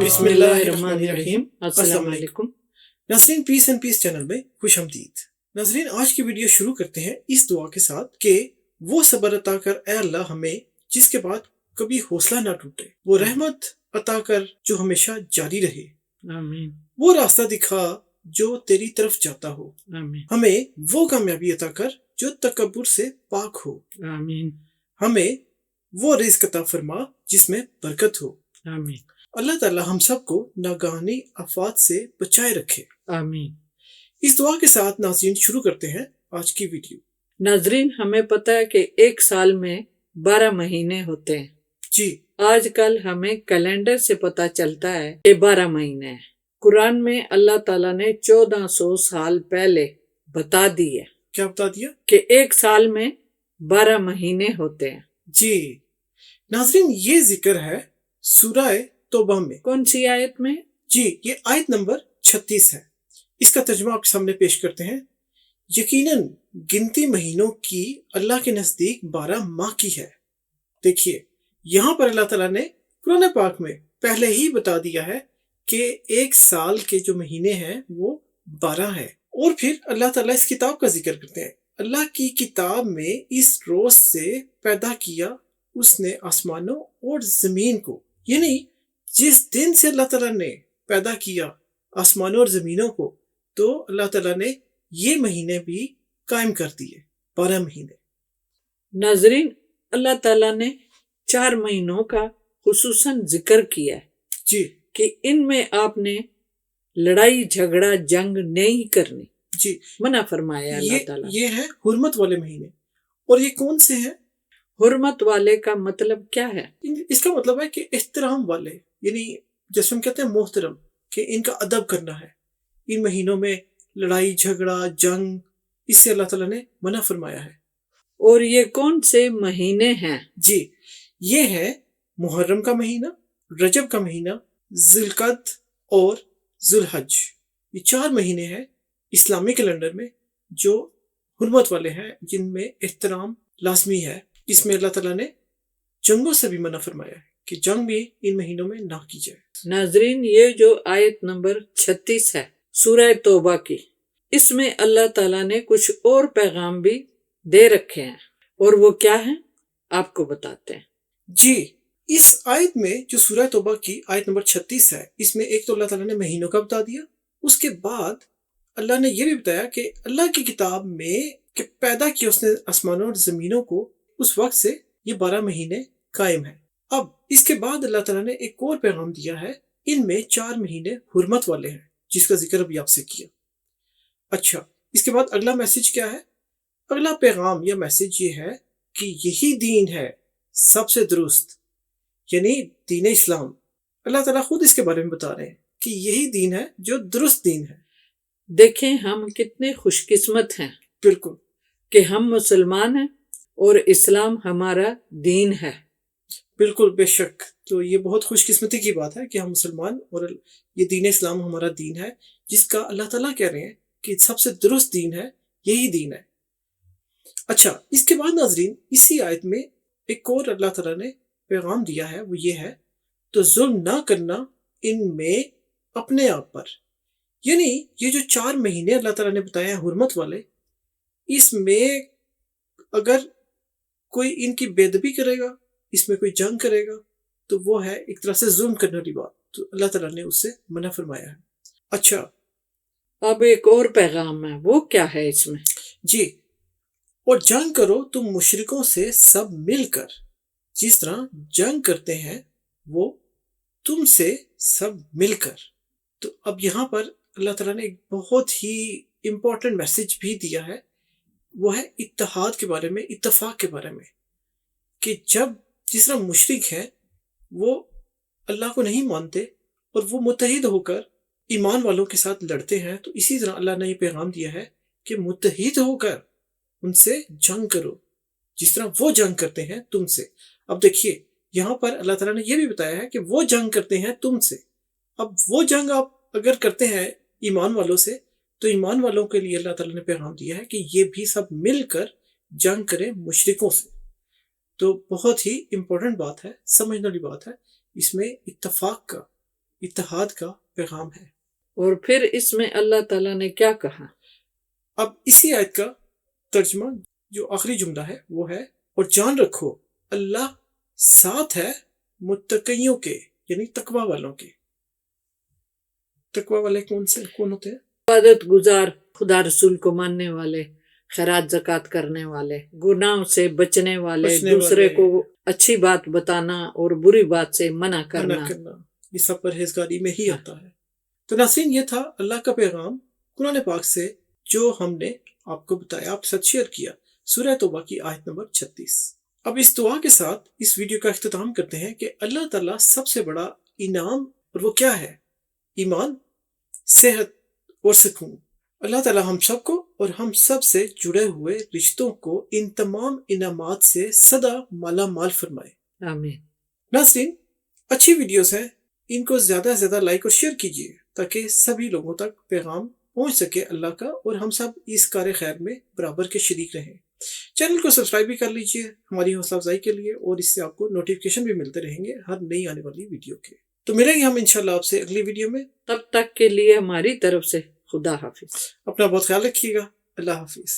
बिस्मिल्लाहिर्रहमानिर्रहीम। अस्सलाम वालेकुम। नाज़रीन, पीस एंड पीस चैनल में खुश आमदीद। नाज़रीन, आज की वीडियो शुरू करते हैं इस दुआ के साथ कि वो सब्र अता कर ऐ अल्लाह हमें जिसके बाद कभी हौसला ना टूटे, वो रहमत अता कर जो हमेशा जारी रहे, आमीन। वो रास्ता दिखा जो तेरी तरफ जाता हो, आमीन। हमें वो कामयाबी अता कर जो तकब्बुर से पाक हो, आमीन। हमें वो रिज़्क अता फरमा जिसमें बरकत हो। आमीन। अल्लाह ताला हम सबको नागहानी आफात से बचाए रखे। आमीन। इस दुआ के साथ नाज़रीन शुरू करते हैं आज की वीडियो। नाज़रीन, हमें पता है कि एक साल में 12 महीने होते हैं। जी, आजकल हमें कैलेंडर से पता चलता है कि 12 महीने हैं। कुरान में अल्लाह ताला ने 1400 साल पहले बता दी है क्या बता दिया कि एक साल में 12 महीने होते हैं। जी नाज़रीन, ये जिक्र है सूरह तौबा में। कौन सी आयत में? जी, ये आयत नंबर 36 है। इसका तर्जुमा आपके सामने पेश करते हैं। यकीनन गिनती महीनों की अल्लाह के नजदीक 12 माह की है। देखिए, यहाँ पर अल्लाह ताला ने कुरान पाक में पहले ही बता दिया है कि एक साल के जो महीने हैं वो 12 है। और फिर अल्लाह ताला इस किताब का जिक्र करते हैं। अल्लाह की किताब में इस रोज से पैदा किया उसने आसमानों और जमीन को, यानी जिस दिन से अल्लाह ताला ने पैदा किया आसमानों और जमीनों को, तो अल्लाह ताला ने ये महीने भी कायम कर दिए, 12 महीने। नाज़रीन, अल्लाह ताला ने 4 महीनों का खुसूसन जिक्र किया है जी कि इनमें आपने लड़ाई झगड़ा जंग नहीं करनी, जी, मना फरमाया अल्लाह ताला। ये है हुर्मत वाले महीने। और ये कौन से हैं? हुर्मत वाले का मतलब क्या है? इसका मतलब है कि एहतराम वाले, यानी जैसे हम कहते हैं मोहतरम, कि इनका अदब करना है। इन महीनों में लड़ाई झगड़ा जंग, इससे अल्लाह ताला ने मना फरमाया है। और ये कौन से महीने हैं? जी, ये है मुहर्रम का महीना, रजब का महीना, जिलकद और जुलहज। ये 4 महीने हैं इस्लामी कैलेंडर में जो हुर्मत वाले हैं, जिनमें एहतराम लाजमी है। इसमें अल्लाह ताला ने जंगों से भी मना फरमाया है कि जंग भी इन महीनों में ना की जाए। नाजरीन, ये जो आयत नंबर 36 है सूरह तौबा की, इसमें अल्लाह ताला ने कुछ और पैगाम भी दे रखे हैं। और वो क्या है आपको बताते हैं। जी, इस आयत में जो सूरह तौबा की आयत नंबर 36 है, इसमें एक तो अल्लाह ताला ने महीनों का बता दिया, उसके बाद अल्लाह ने यह भी बताया कि अल्लाह की किताब में कि पैदा किया उसने आसमानों और जमीनों को, उस वक्त से ये 12 महीने कायम है। अब इसके बाद अल्लाह ताला ने एक और पैगाम दिया है, इनमें 4 महीने हुर्मत वाले हैं, जिसका जिक्र अभी आपसे किया। अच्छा, इसके बाद अगला मैसेज क्या है? अगला पैगाम या मैसेज ये है कि यही दीन है सबसे दुरुस्त, यानी दीन इस्लाम। अल्लाह ताला खुद इसके बारे में बता रहे हैं कि यही दीन है जो दुरुस्त दीन है। देखें हम कितने खुशकिस्मत हैं बिल्कुल कि हम मुसलमान हैं और इस्लाम हमारा दीन है। बिल्कुल, बेशक। तो ये बहुत खुशकिस्मती की बात है कि हम मुसलमान और ये दीन इस्लाम हमारा दीन है, जिसका अल्लाह ताला कह रहे हैं कि सबसे दुरुस्त दीन है, यही दीन है। अच्छा, इसके बाद नाजरीन इसी आयत में एक और अल्लाह ताला ने पैगाम दिया है, वो ये है तो जुल्म ना करना इनमें अपने आप पर। यानी ये जो 4 महीने अल्लाह ताला ने बताए हैं हुर्मत वाले, इसमें अगर कोई इनकी बेदबी करेगा, इसमें कोई जंग करेगा, तो वो है एक तरह से जुल्म करने वाली बात, तो अल्लाह ताला ने उससे मना फरमाया है। अच्छा, अब एक और पैगाम है, वो क्या है इसमें? जी, और जंग करो तुम मुशरिकों से सब मिलकर, जिस तरह जंग करते हैं वो तुमसे सब मिलकर। तो अब यहाँ पर अल्लाह ताला ने एक बहुत ही इम्पोर्टेंट मैसेज भी दिया है, वो है इत्तेहाद के बारे में, इत्तेफाक के बारे में, कि जब जिस तरह मुशरिक हैं वो अल्लाह को नहीं मानते और वो मुत्तहिद होकर ईमान वालों के साथ लड़ते हैं, तो इसी तरह अल्लाह ने ये पैगाम दिया है कि मुत्तहिद होकर उनसे जंग करो जिस तरह वो जंग करते हैं तुमसे। अब देखिए, यहाँ पर अल्लाह ताला ने यह भी बताया है कि वो जंग करते हैं तुमसे। अब वो जंग आप अगर करते हैं ईमान वालों से, तो ईमान वालों के लिए अल्लाह ताला ने पैगाम दिया है कि ये भी सब मिलकर जंग करें मुशरिकों से। तो बहुत ही इम्पोर्टेंट बात है, समझने वाली बात है इसमें इत्तफाक का, اتحاد کا پیغام ہے۔ اور پھر اس میں اللہ تعالیٰ نے کیا کہا؟ اب اسی آیت کا ترجمہ جو آخری جملہ ہے وہ ہے، اور جان رکھو اللہ ساتھ ہے متقیوں کے، یعنی تقوی والوں کے۔ تقوی والے کون ہوتے ہیں؟ عبادت گزار، خدا رسول کو ماننے والے، خیرات زکوٰۃ کرنے والے، گناہوں سے بچنے والے، دوسرے کو اچھی بات بتانا اور بری بات سے منع کرنا۔ یہ سب پرہیزگاری میں ہی آتا ہے۔ تو ناظرین، یہ تھا اللہ کا پیغام قرآن پاک سے جو ہم نے آپ کو بتایا، آپ ساتھ شیئر کیا، سورہ توبہ کی آیت نمبر 36۔ اب اس دعا کے ساتھ اس ویڈیو کا اختتام کرتے ہیں کہ اللہ تعالیٰ سب سے بڑا انعام، اور وہ کیا ہے؟ ایمان، صحت اور سکون۔ اللہ تعالیٰ ہم سب کو اور ہم سب سے جڑے ہوئے رشتوں کو ان تمام انعامات سے سدا مالا مال فرمائے، آمین۔ ناظرین، اچھی ویڈیوز ہیں، ان کو زیادہ سے زیادہ لائک اور شیئر کیجیے تاکہ سبھی لوگوں تک پیغام پہنچ سکے اللہ کا، اور ہم سب اس کار خیر میں برابر کے شریک رہیں۔ چینل کو سبسکرائب بھی کر لیجیے ہماری حوصلہ افزائی کے لیے، اور اس سے آپ کو نوٹیفیکیشن بھی ملتے رہیں گے ہر نئی آنے والی ویڈیو کے۔ تو ملیں گے ہم انشاءاللہ آپ سے اگلی ویڈیو میں، تب تک کے لیے ہماری طرف سے خدا حافظ۔ اپنا بہت خیال رکھیے گا۔ اللہ حافظ۔